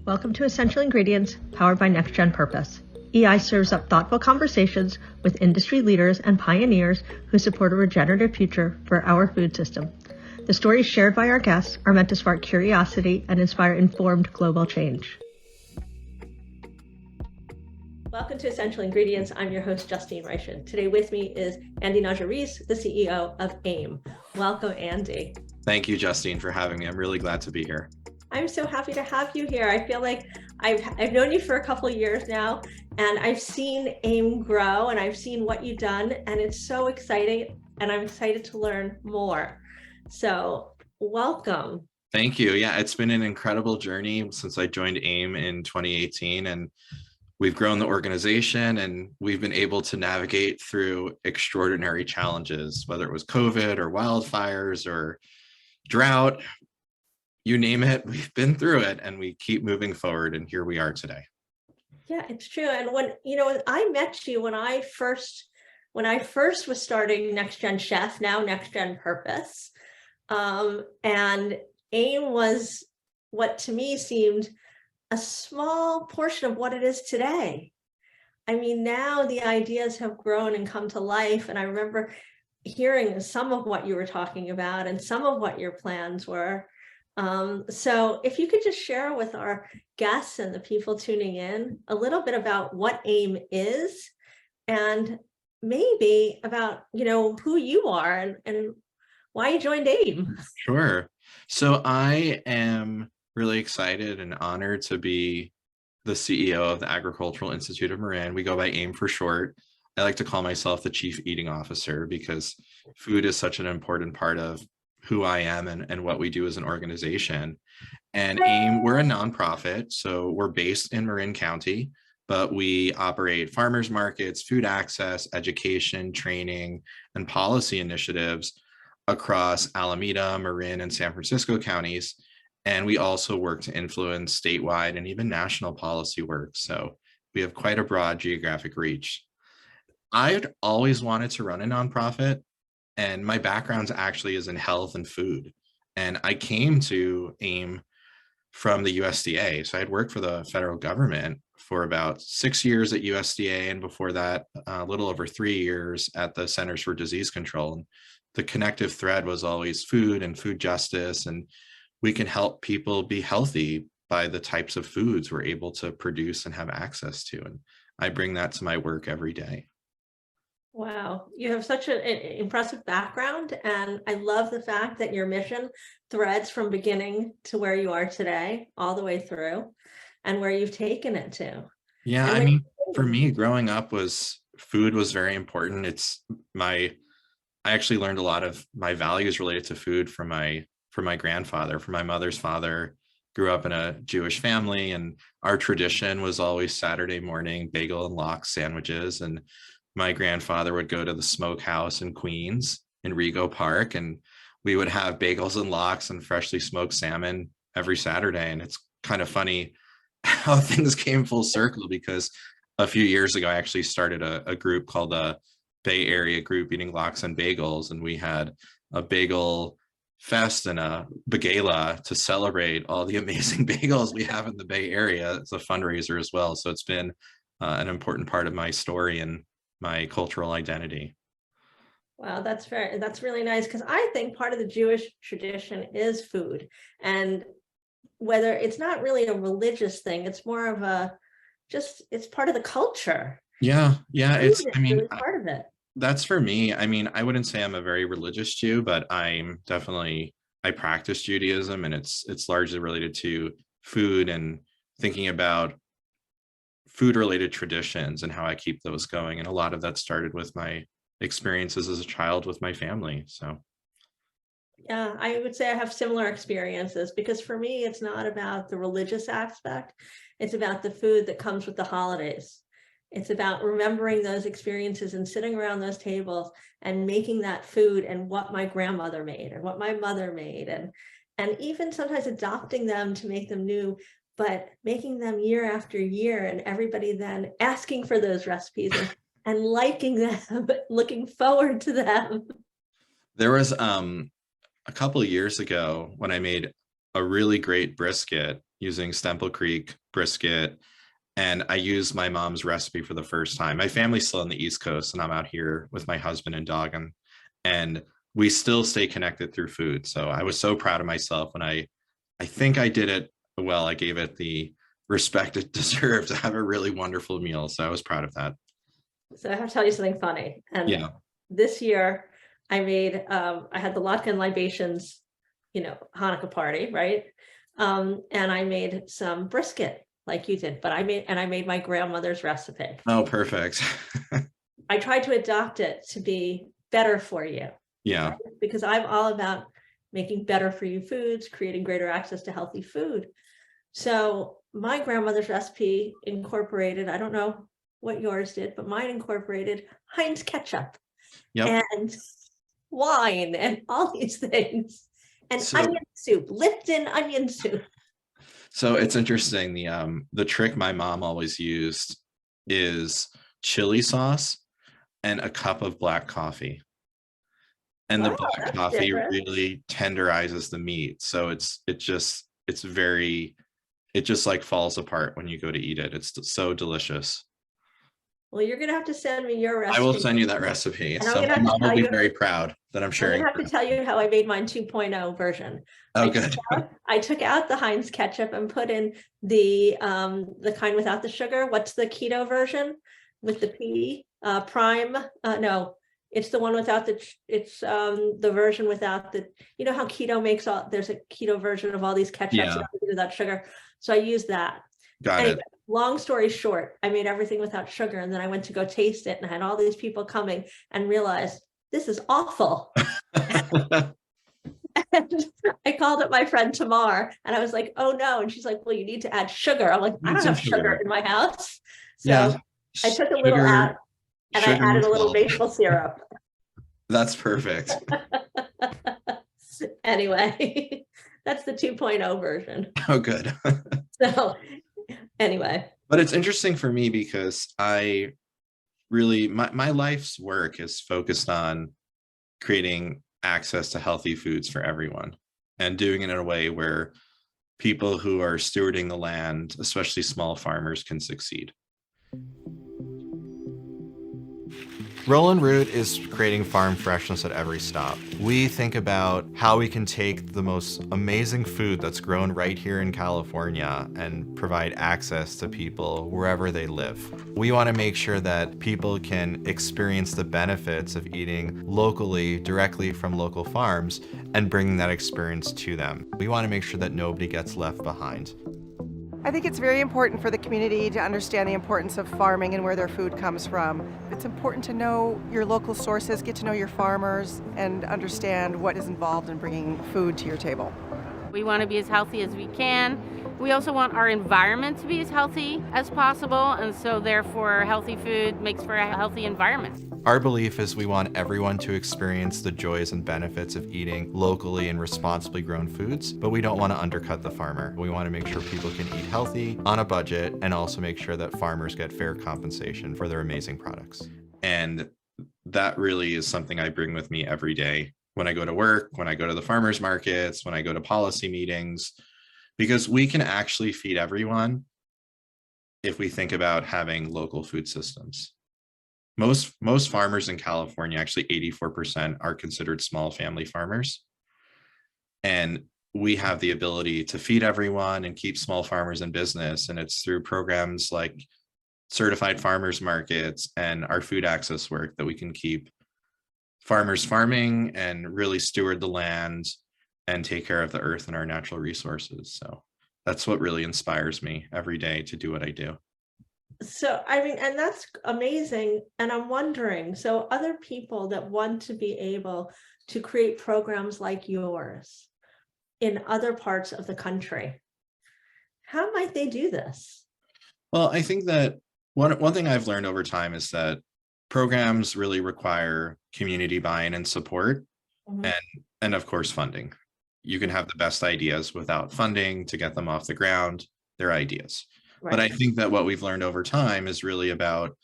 Welcome to Essential Ingredients, powered by NextGen Purpose. EI serves up thoughtful conversations with industry leaders and pioneers who support a regenerative future for our food system. The stories shared by our guests are meant to spark curiosity and inspire informed global change. Welcome to Essential Ingredients. I'm your host, Justine Reichen. Today with me is Andy Naja-Riese, the CEO of AIM. Welcome, Andy. Thank you, Justine, for having me. I'm really glad to be here. I'm so happy to have you here. I feel like I've known you for a couple of years now, and I've seen AIM grow, and I've seen what you've done, and it's so exciting, and I'm excited to learn more. So welcome. Thank you. Yeah, it's been an incredible journey since I joined AIM in 2018, and we've grown the organization, and we've been able to navigate through extraordinary challenges, whether it was COVID or wildfires or drought. You name it, we've been through it, and we keep moving forward, and here we are today. Yeah, it's true. And when I met you, when I first was starting NextGen Chef, now NextGen Purpose, and AIM was what to me seemed a small portion of what it is today. I mean, now the ideas have grown and come to life, and I remember hearing some of what you were talking about and some of what your plans were. So if you could just share with our guests and the people tuning in a little bit about what AIM is, and maybe about, who you are and why you joined AIM. Sure. So I am really excited and honored to be the CEO of the Agricultural Institute of Marin. We go by AIM for short. I like to call myself the Chief Eating Officer because food is such an important part of who I am and what we do as an organization. And AIM, we're a nonprofit, so we're based in Marin County, but we operate farmers markets, food access, education, training, and policy initiatives across Alameda, Marin, and San Francisco counties. And we also work to influence statewide and even national policy work. So we have quite a broad geographic reach. I'd always wanted to run a nonprofit, and my background actually is in health and food. And I came to AIM from the USDA. So I'd worked for the federal government for about 6 years at USDA, and before that, a little over 3 years at the Centers for Disease Control. And the connective thread was always food and food justice, and we can help people be healthy by the types of foods we're able to produce and have access to. And I bring that to my work every day. Wow, you have such an impressive background, and I love the fact that your mission threads from beginning to where you are today, all the way through, and where you've taken it to. Yeah, I mean, for me, growing up food was very important. I actually learned a lot of my values related to food from my grandfather, from my mother's father. Grew up in a Jewish family, and our tradition was always Saturday morning bagel and lox sandwiches. And my grandfather would go to the smokehouse in Queens in Rego Park, and we would have bagels and lox and freshly smoked salmon every Saturday. And it's kind of funny how things came full circle, because a few years ago, I actually started a group called the Bay Area Group Eating Lox and Bagels, and we had a bagel fest and a bagela to celebrate all the amazing bagels we have in the Bay Area. It's a fundraiser as well. So it's been an important part of my story and my cultural identity. Wow, that's really nice, because I think part of the Jewish tradition is food, and whether it's not really a religious thing, it's more of it's part of the culture. Yeah, it's really part of it. That's for me. I mean, I wouldn't say I'm a very religious Jew, but I practice Judaism, and it's largely related to food and thinking about food-related traditions and how I keep those going. And a lot of that started with my experiences as a child with my family. So yeah, I would say I have similar experiences, because for me, it's not about the religious aspect. It's about the food that comes with the holidays. It's about remembering those experiences and sitting around those tables and making that food, and what my grandmother made and what my mother made, and even sometimes adopting them to make them new, but making them year after year, and everybody then asking for those recipes and liking them, looking forward to them. There was a couple of years ago when I made a really great brisket using Stemple Creek brisket. And I used my mom's recipe for the first time. My family's still on the East Coast, and I'm out here with my husband and dog, and we still stay connected through food. So I was so proud of myself when I think I did it well. I gave it the respect it deserved to have a really wonderful meal. So I was proud of that. So I have to tell you something funny. And Yeah. this year I made, I had the latke and libations, Hanukkah party, right? And I made some brisket like you did, but I made my grandmother's recipe. Oh, perfect. I tried to adopt it to be better for you. Yeah. Right? Because I'm all about making better for you foods, creating greater access to healthy food. So my grandmother's recipe incorporated, I don't know what yours did, but mine incorporated Heinz ketchup. Yep. And wine and all these things. And So, onion soup, Lipton onion soup. so it's interesting. The trick my mom always used is chili sauce and a cup of black coffee. And the black coffee different. really tenderizes the meat. So it just like falls apart when you go to eat it. It's so delicious. Well, you're gonna have to send me your recipe. I will send you that recipe. And I'm So gonna my have to mom will tell be you, very proud that I'm I'm sharing. gonna have to tell you how I made mine 2.0 version. Oh, good. I took out the Heinz ketchup and put in the kind without the sugar. What's the keto version with the P? Prime? No, it's the one without the version without the, you know how keto makes there's a keto version of all these ketchups Yeah. without sugar. So I used that. Got Anyway, it. long story short, I made everything without sugar, and then I went to go taste it and I had all these people coming and realized this is awful. And I called up my friend Tamar and I was like, oh no. And she's like, well, you need to add sugar. I'm like, I don't have sugar in my house. So Yeah. I took a little out and I added a little maple syrup. That's perfect. Anyway, that's the 2.0 version. Oh, good. So anyway. But it's interesting for me because I really, my life's work is focused on creating access to healthy foods for everyone and doing it in a way where people who are stewarding the land, especially small farmers, can succeed. Roland Root is creating farm freshness at every stop. We think about how we can take the most amazing food that's grown right here in California and provide access to people wherever they live. We want to make sure that people can experience the benefits of eating locally, directly from local farms, and bringing that experience to them. We want to make sure that nobody gets left behind. I think it's very important for the community to understand the importance of farming and where their food comes from. It's important to know your local sources, get to know your farmers, and understand what is involved in bringing food to your table. We want to be as healthy as we can. We also want our environment to be as healthy as possible, and so therefore healthy food makes for a healthy environment. Our belief is we want everyone to experience the joys and benefits of eating locally and responsibly grown foods, but we don't want to undercut the farmer. We want to make sure people can eat healthy on a budget and also make sure that farmers get fair compensation for their amazing products. And that really is something I bring with me every day when I go to work, when I go to the farmers markets, when I go to policy meetings, because we can actually feed everyone if we think about having local food systems. Most farmers in California, actually 84%, are considered small family farmers. And we have the ability to feed everyone and keep small farmers in business. And it's through programs like certified farmers markets and our food access work that we can keep farmers farming and really steward the land and take care of the earth and our natural resources. So that's what really inspires me every day to do what I do. So, I mean, and that's amazing. And I'm wondering, so other people that want to be able to create programs like yours in other parts of the country, how might they do this? Well, I think that one thing I've learned over time is that programs really require community buy-in and support, and of course funding. You can have the best ideas without funding to get them off the ground. They're ideas. Right. But I think that what we've learned over time is really about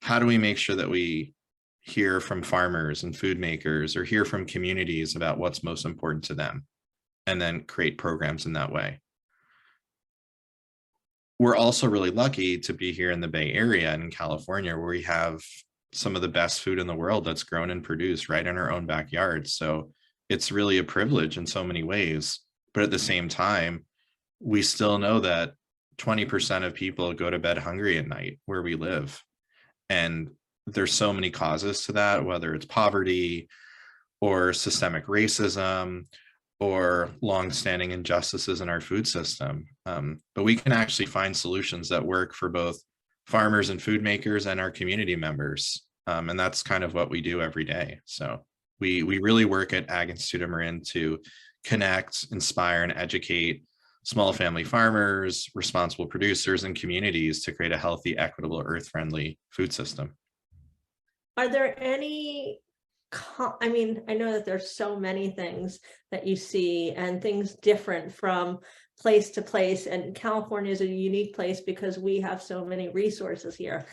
how do we make sure that we hear from farmers and food makers or hear from communities about what's most important to them and then create programs in that way. we're also really lucky to be here in the Bay Area and in California, where we have some of the best food in the world that's grown and produced right in our own backyard. So it's really a privilege in so many ways. But at the same time, we still know that 20% of people go to bed hungry at night where we live. And there's so many causes to that, whether it's poverty or systemic racism or longstanding injustices in our food system. But we can actually find solutions that work for both farmers and food makers and our community members. And that's kind of what we do every day. So we really work at Ag Institute of Marin to connect, inspire, and educate small family farmers, responsible producers, and communities to create a healthy, equitable, earth-friendly food system. Are there any, I mean, I know that there's so many things that you see and things different from place to place, and California is a unique place because we have so many resources here.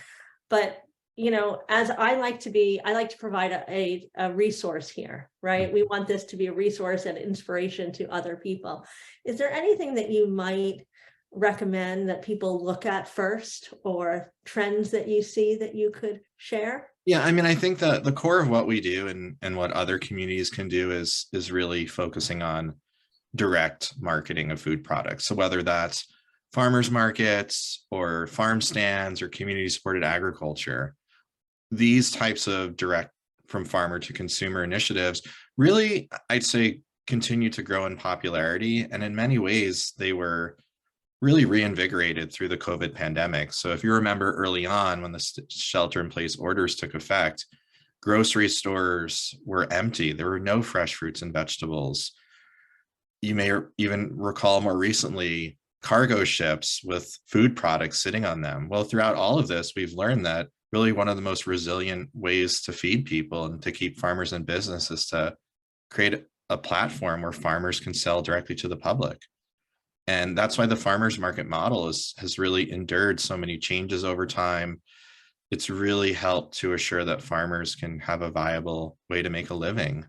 But you know, as I like to provide a resource here, right? We want this to be a resource and inspiration to other people. Is there anything that you might recommend that people look at first, or trends that you see that you could share? Yeah, I mean, I think that the core of what we do and what other communities can do is really focusing on direct marketing of food products. So whether that's farmers markets or farm stands or community supported agriculture, these types of direct from farmer to consumer initiatives really, I'd say, continue to grow in popularity. And in many ways, they were really reinvigorated through the COVID pandemic. So if you remember early on when the shelter in place orders took effect, grocery stores were empty. There were no fresh fruits and vegetables. You may even recall more recently cargo ships with food products sitting on them. Well, throughout all of this, we've learned that really one of the most resilient ways to feed people and to keep farmers in business is to create a platform where farmers can sell directly to the public. And that's why the farmers market model has really endured so many changes over time. It's really helped to assure that farmers can have a viable way to make a living.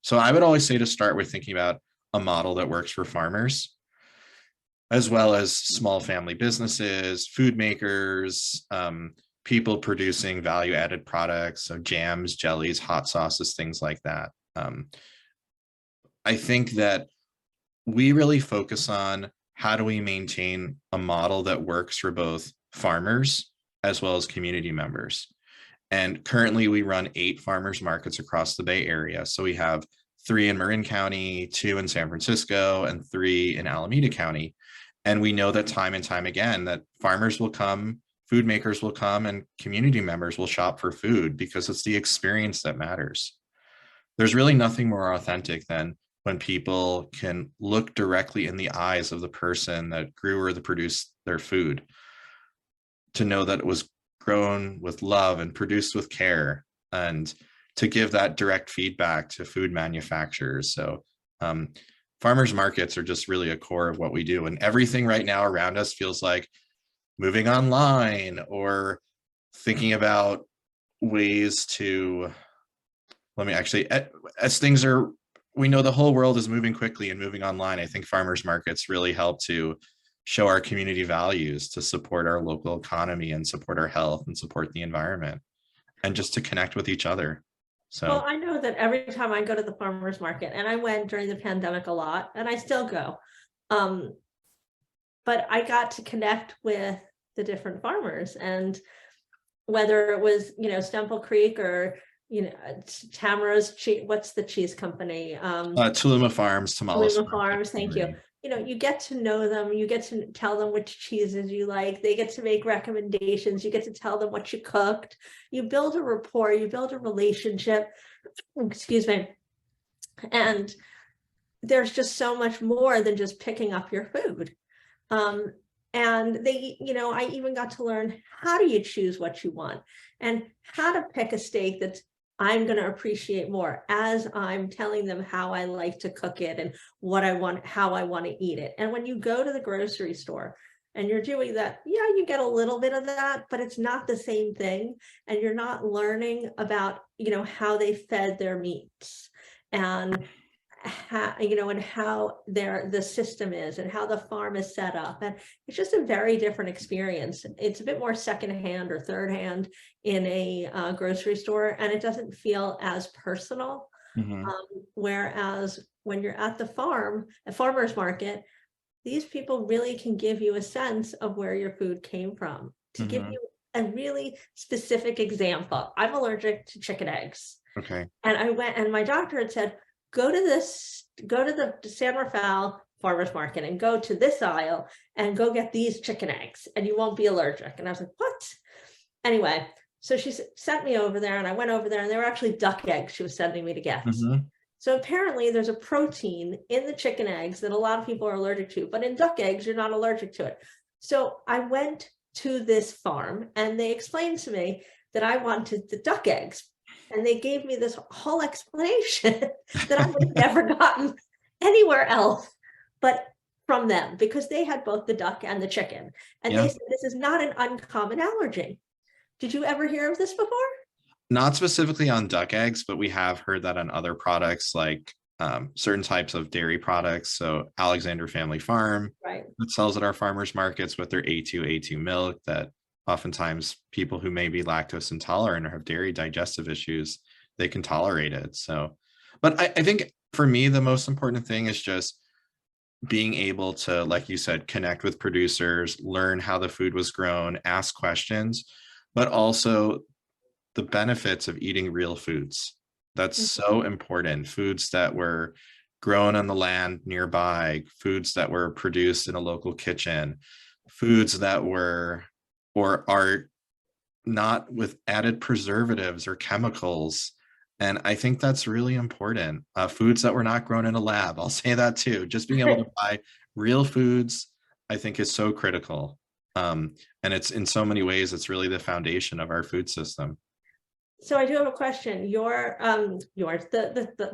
So I would always say to start with thinking about a model that works for farmers, as well as small family businesses, food makers, people producing value-added products, so jams, jellies, hot sauces, things like that. I think that we really focus on how do we maintain a model that works for both farmers as well as community members. And currently we run 8 farmers markets across the Bay Area. So we have 3 in Marin County, 2 in San Francisco, and 3 in Alameda County. And we know that time and time again that farmers will come, food makers will come, and community members will shop for food because it's the experience that matters. There's really nothing more authentic than when people can look directly in the eyes of the person that grew or that produced their food, to know that it was grown with love and produced with care, and to give that direct feedback to food manufacturers. So farmers markets are just really a core of what we do. And everything right now around us feels like moving online or thinking about ways to, as things are, we know the whole world is moving quickly and moving online. I think farmers markets really help to show our community values, to support our local economy and support our health and support the environment, and just to connect with each other. So, well, I know that every time I go to the farmers market, and I went during the pandemic a lot, and I still go, but I got to connect with the different farmers, and whether it was, you know, Stemple Creek or, you know, Tamara's cheese, what's the cheese company? Tuluma Farms, Tamales. Tuluma Farms, thank you. You know, you get to know them, you get to tell them which cheeses you like, they get to make recommendations, you get to tell them what you cooked, you build a rapport, you build a relationship, excuse me. And there's just so much more than just picking up your food. And they, you know, I even got to learn, how do you choose what you want and how to pick a steak that I'm going to appreciate more as I'm telling them how I like to cook it and what I want, how I want to eat it. And when you go to the grocery store and you're doing that, yeah, you get a little bit of that, but it's not the same thing. And you're not learning about, you know, how they fed their meats and and how the system is and how the farm is set up. And it's just a very different experience. It's a bit more secondhand or third hand in a grocery store, and it doesn't feel as personal. Mhm. Whereas when you're at the farm, a farmer's market, these people really can give you a sense of where your food came from. To give Mhm. you a really specific example, I'm allergic to chicken eggs. Okay. And I went, and my doctor had said, go to the San Rafael farmer's market and go to this aisle and go get these chicken eggs and you won't be allergic. And I was like, what? Anyway, so she sent me over there, and I went over there, and they were actually duck eggs she was sending me to get. Mhm. So apparently there's a protein in the chicken eggs that a lot of people are allergic to, but in duck eggs, you're not allergic to it. So I went to this farm and they explained to me that I wanted the duck eggs. And they gave me this whole explanation that I would have never gotten anywhere else but from them, because they had both the duck and the chicken. And Yeah. they said, this is not an uncommon allergy. Did you ever hear of this before? Not specifically on duck eggs, but we have heard that on other products like certain types of dairy products. So Alexander Family Farm Right. that sells at our farmers markets with their A2 milk, that oftentimes people who may be lactose intolerant or have dairy digestive issues, they can tolerate it. So, but I think for me, the most important thing is just being able to, like you said, connect with producers, learn how the food was grown, ask questions, but also the benefits of eating real foods. That's so important. Foods that were grown on the land nearby, foods that were produced in a local kitchen, foods that were or are not with added preservatives or chemicals. And I think that's really important. Foods that were not grown in a lab. I'll say that too. Just being able to buy real foods, I think, is so critical. And it's in so many ways, it's really the foundation of our food system. So I do have a question.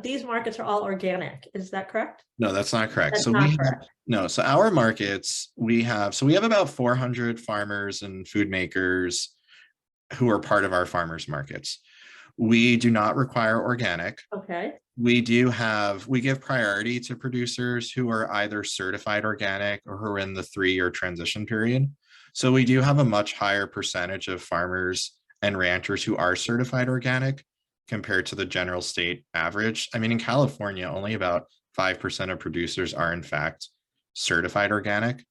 These markets are all organic. Is that correct? No, that's not correct. That's So not we have, correct. no, so our markets, we have about 400 farmers and food makers who are part of our farmers markets. We do not require organic. Okay. We give priority to producers who are either certified organic or who are in the 3-year transition period. So we do have a much higher percentage of farmers and ranchers who are certified organic compared to the general state average. I mean, in California, only about 5% of producers are in fact certified organic.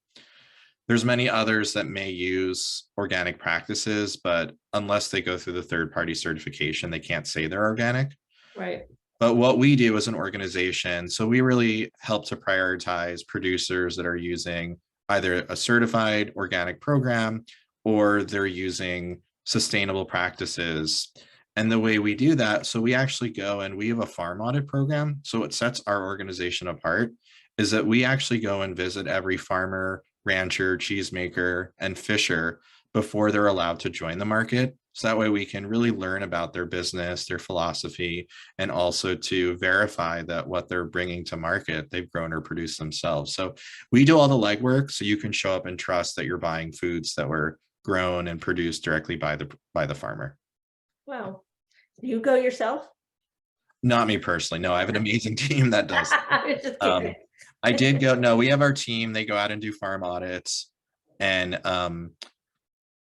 There's many others that may use organic practices, but unless they go through the third-party certification, they can't say they're organic. Right. But what we do as an organization, so we really help to prioritize producers that are using either a certified organic program or they're using sustainable practices. And the way we do that, so we actually go and we have a farm audit program. So what sets our organization apart is that we actually go and visit every farmer, rancher, cheesemaker, and fisher before they're allowed to join the market. So that way we can really learn about their business, their philosophy, and also to verify that what they're bringing to market, they've grown or produced themselves. So we do all the legwork so you can show up and trust that you're buying foods that were grown and produced directly by the farmer. Wow. You go yourself? Not me personally. No, I have an amazing team that does. I was just kidding. I did go, no, we have our team, they go out and do farm audits, and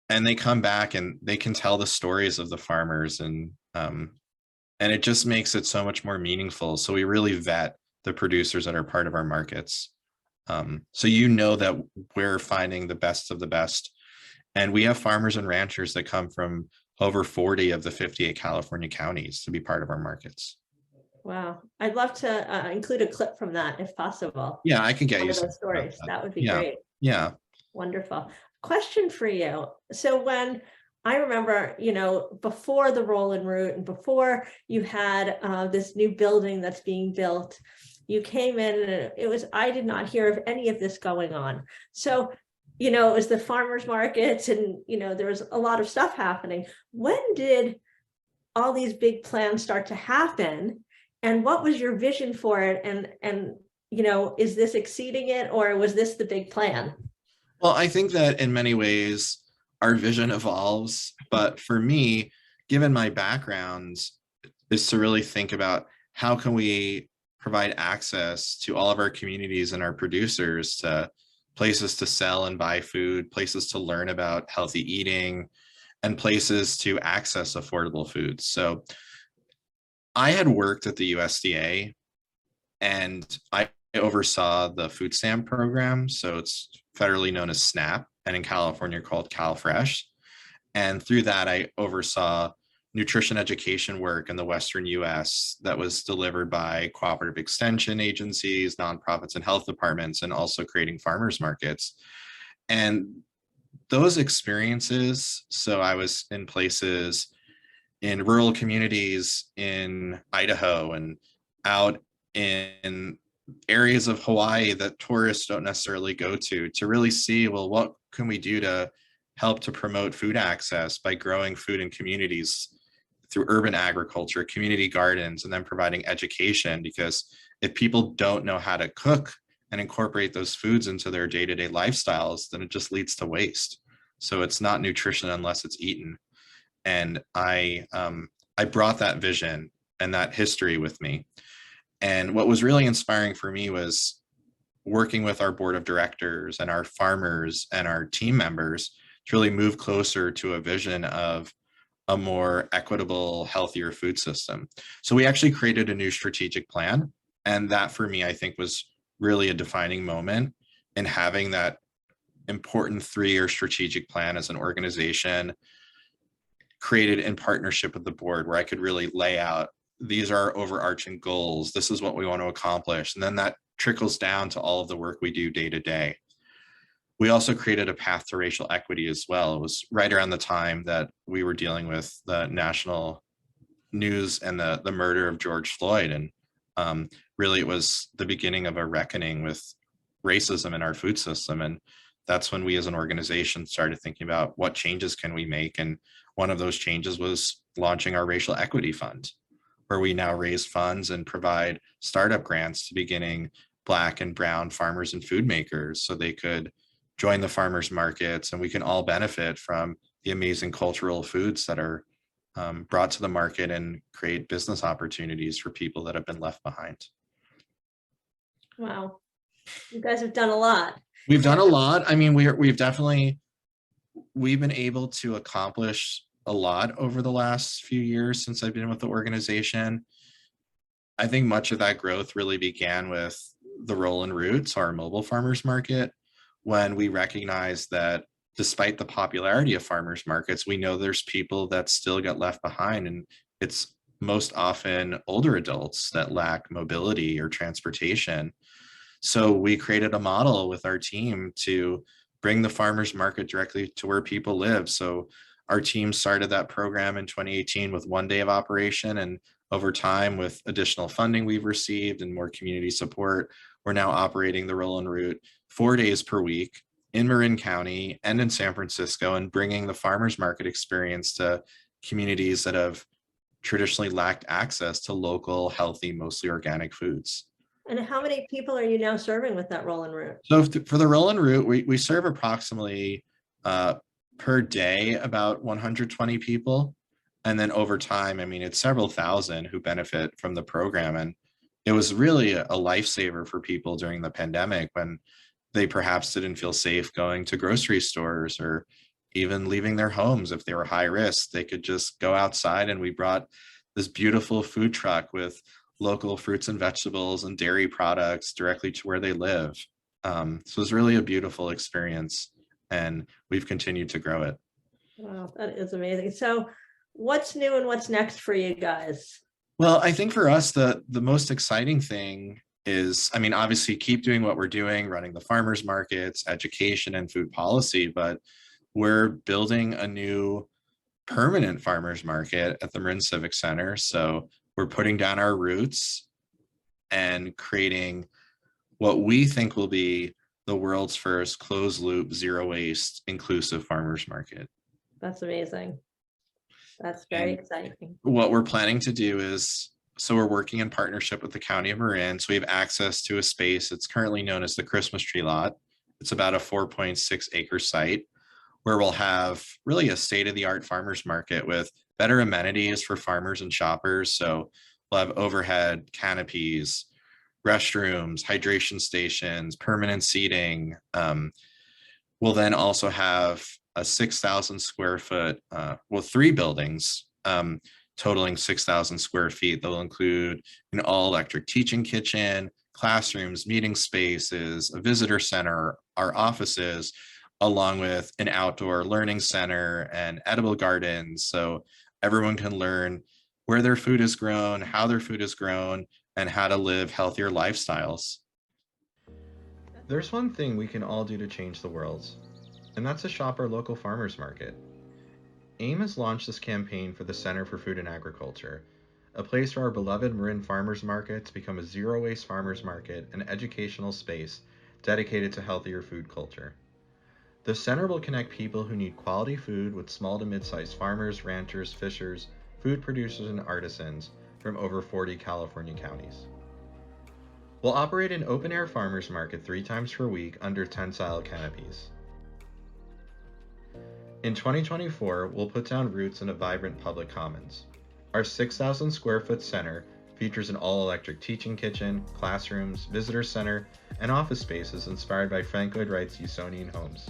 they come back and they can tell the stories of the farmers, and it just makes it so much more meaningful. So we really vet the producers that are part of our markets. So you know that we're finding the best of the best. And we have farmers and ranchers that come from over 40 of the 58 California counties to be part of our markets. Wow. I'd love to include a clip from that if possible. Yeah, I can get One you of some those stories. That would be Yeah. great. Yeah. Wonderful. Question for you. So when I remember, before the roll and root and before you had this new building that's being built, you came in and I did not hear of any of this going on. So, it was the farmers markets and, there was a lot of stuff happening. When did all these big plans start to happen? And what was your vision for it? And is this exceeding it, or was this the big plan? Well, I think that in many ways our vision evolves, but for me, given my background, is to really think about how can we provide access to all of our communities and our producers to places to sell and buy food, places to learn about healthy eating, and places to access affordable foods. So I had worked at the USDA and I oversaw the food stamp program. So it's federally known as SNAP and in California called CalFresh. And through that, I oversaw nutrition education work in the Western US that was delivered by cooperative extension agencies, nonprofits, and health departments, and also creating farmers markets. And those experiences, so I was in places in rural communities in Idaho and out in areas of Hawaii that tourists don't necessarily go to really see, well, what can we do to help to promote food access by growing food in communities through urban agriculture, community gardens, and then providing education. Because if people don't know how to cook and incorporate those foods into their day-to-day lifestyles, then it just leads to waste. So it's not nutrition unless it's eaten. And I brought that vision and that history with me. And what was really inspiring for me was working with our board of directors and our farmers and our team members to really move closer to a vision of a more equitable, healthier food system. So we actually created a new strategic plan. And that for me, I think was really a defining moment in having that important 3-year strategic plan as an organization created in partnership with the board, where I could really lay out, these are our overarching goals. This is what we want to accomplish. And then that trickles down to all of the work we do day to day. We also created a path to racial equity as well. It was right around the time that we were dealing with the national news and the murder of George Floyd. And really it was the beginning of a reckoning with racism in our food system. And that's when we as an organization started thinking about what changes can we make. And one of those changes was launching our racial equity fund, where we now raise funds and provide startup grants to beginning Black and brown farmers and food makers so they could join the farmers markets, and we can all benefit from the amazing cultural foods that are brought to the market and create business opportunities for people that have been left behind. Wow, you guys have done a lot. We've done a lot. I mean, we've been able to accomplish a lot over the last few years since I've been with the organization. I think much of that growth really began with the Roll and Roots, our mobile farmers market, when we recognized that despite the popularity of farmers markets, we know there's people that still get left behind, and it's most often older adults that lack mobility or transportation. So we created a model with our team to bring the farmers market directly to where people live. So our team started that program in 2018 with 1 day of operation, and over time, with additional funding we've received and more community support, we're now operating the Roll and Route 4 days per week in Marin County and in San Francisco, and bringing the farmers market experience to communities that have traditionally lacked access to local, healthy, mostly organic foods. And how many people are you now serving with that Roll and Route? So for the Roll and Route, we serve approximately per day about 120 people. And then over time, I mean, it's several thousand who benefit from the program. And it was really a lifesaver for people during the pandemic when they perhaps didn't feel safe going to grocery stores or even leaving their homes. If they were high risk, they could just go outside, and we brought this beautiful food truck with local fruits and vegetables and dairy products directly to where they live. So it's really a beautiful experience, and we've continued to grow it. Wow, that is amazing. So what's new and what's next for you guys? Well, I think for us, the most exciting thing is, I mean, obviously keep doing what we're doing, running the farmers markets, education, and food policy, but we're building a new permanent farmers market at the Marin Civic Center. So we're putting down our roots and creating what we think will be the world's first closed loop, zero waste, inclusive farmers market. That's amazing. That's very exciting. What we're planning to do is, so we're working in partnership with the County of Marin. So we have access to a space. It's currently known as the Christmas Tree Lot. It's about a 4.6 acre site where we'll have really a state-of-the-art farmers market with better amenities for farmers and shoppers. So we'll have overhead canopies, restrooms, hydration stations, permanent seating. We'll then also have a 6,000 square foot, 3 buildings totaling 6,000 square feet that will include an all electric teaching kitchen, classrooms, meeting spaces, a visitor center, our offices, along with an outdoor learning center and edible gardens. So everyone can learn where their food is grown, how their food is grown, and how to live healthier lifestyles. There's one thing we can all do to change the world, and that's to shop our local farmers market. AIM has launched this campaign for the Center for Food and Agriculture, a place for our beloved Marin farmers market to become a zero-waste farmers market and educational space dedicated to healthier food culture. The center will connect people who need quality food with small to mid-sized farmers, ranchers, fishers, food producers, and artisans from over 40 California counties. We'll operate an open-air farmers market 3 times per week under tensile canopies. In 2024, we'll put down roots in a vibrant public commons. Our 6,000 square foot center features an all-electric teaching kitchen, classrooms, visitor center, and office spaces inspired by Frank Lloyd Wright's Usonian homes.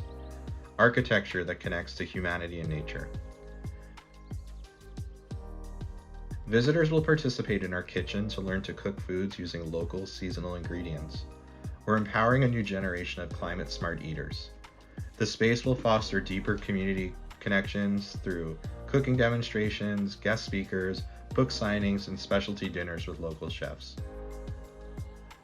Architecture that connects to humanity and nature. Visitors will participate in our kitchen to learn to cook foods using local, seasonal ingredients. We're empowering a new generation of climate-smart eaters. The space will foster deeper community connections through cooking demonstrations, guest speakers, book signings, and specialty dinners with local chefs.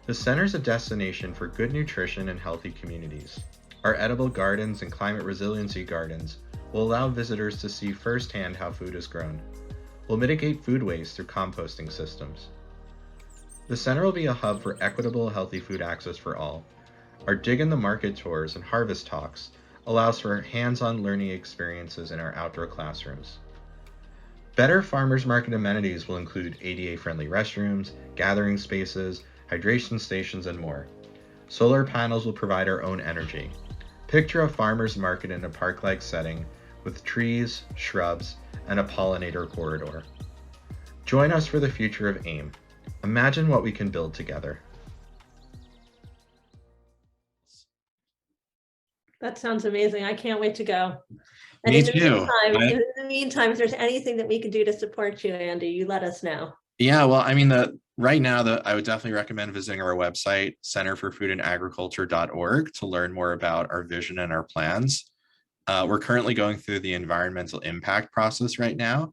The center is a destination for good nutrition and healthy communities. Our edible gardens and climate resiliency gardens will allow visitors to see firsthand how food is grown. We'll mitigate food waste through composting systems. The center will be a hub for equitable, healthy food access for all. Our Dig in the Market tours and harvest talks allows for hands-on learning experiences in our outdoor classrooms. Better farmers market amenities will include ADA-friendly restrooms, gathering spaces, hydration stations, and more. Solar panels will provide our own energy. Picture a farmer's market in a park-like setting with trees, shrubs, and a pollinator corridor. Join us for the future of AIM. Imagine what we can build together. That sounds amazing. I can't wait to go. Me in the too. In the meantime, if there's anything that we can do to support you, Andy, you let us know. Yeah, well, I mean, right now, I would definitely recommend visiting our website, centerforfoodandagriculture.org, to learn more about our vision and our plans. We're currently going through the environmental impact process right now.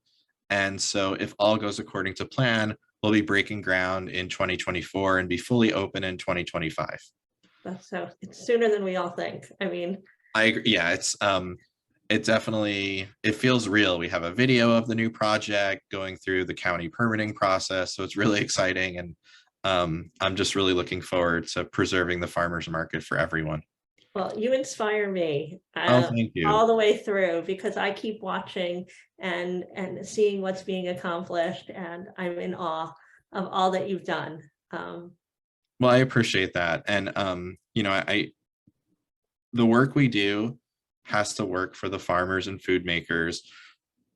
And so if all goes according to plan, we'll be breaking ground in 2024 and be fully open in 2025. It's sooner than we all think. I mean, I agree. Yeah, it feels real. We have a video of the new project going through the county permitting process. So it's really exciting. And I'm just really looking forward to preserving the farmers market for everyone. Well, you inspire me Thank you. all the way through, because I keep watching and seeing what's being accomplished, and I'm in awe of all that you've done. Well, I appreciate that. And, the work we do has to work for the farmers and food makers.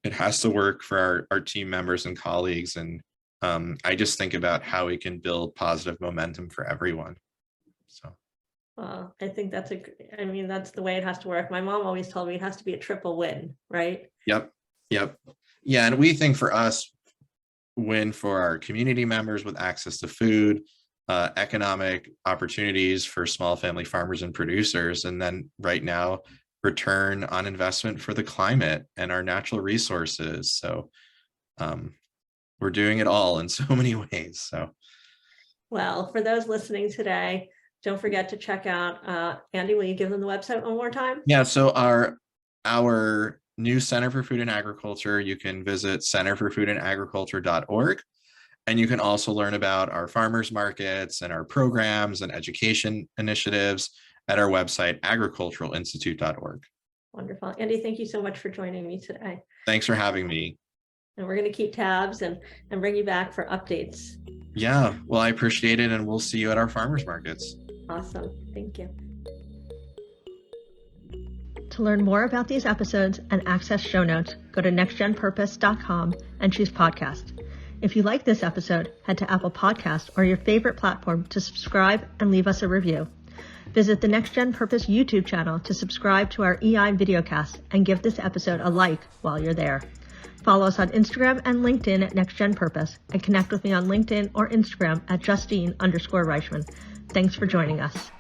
It has to work for our team members and colleagues. And I just think about how we can build positive momentum for everyone. So. Well, I think that's the way it has to work. My mom always told me it has to be a triple win, right? Yep. Yeah. And we think for us, win for our community members with access to food, economic opportunities for small family farmers and producers, and then right now, return on investment for the climate and our natural resources. So we're doing it all in so many ways. So, well, for those listening today, don't forget to check out, Andy, will you give them the website one more time? Yeah, so our new Center for Food and Agriculture, you can visit centerforfoodandagriculture.org. And you can also learn about our farmers markets and our programs and education initiatives at our website, agriculturalinstitute.org. Wonderful. Andy, thank you so much for joining me today. Thanks for having me. And we're going to keep tabs and bring you back for updates. Yeah, well, I appreciate it. And we'll see you at our farmers markets. Awesome. Thank you. To learn more about these episodes and access show notes, go to nextgenpurpose.com and choose podcast. If you like this episode, head to Apple Podcasts or your favorite platform to subscribe and leave us a review. Visit the Next Gen Purpose YouTube channel to subscribe to our EI videocast and give this episode a like while you're there. Follow us on Instagram and LinkedIn at Next Gen Purpose, and connect with me on LinkedIn or Instagram at Justine_Reichman. Thanks for joining us.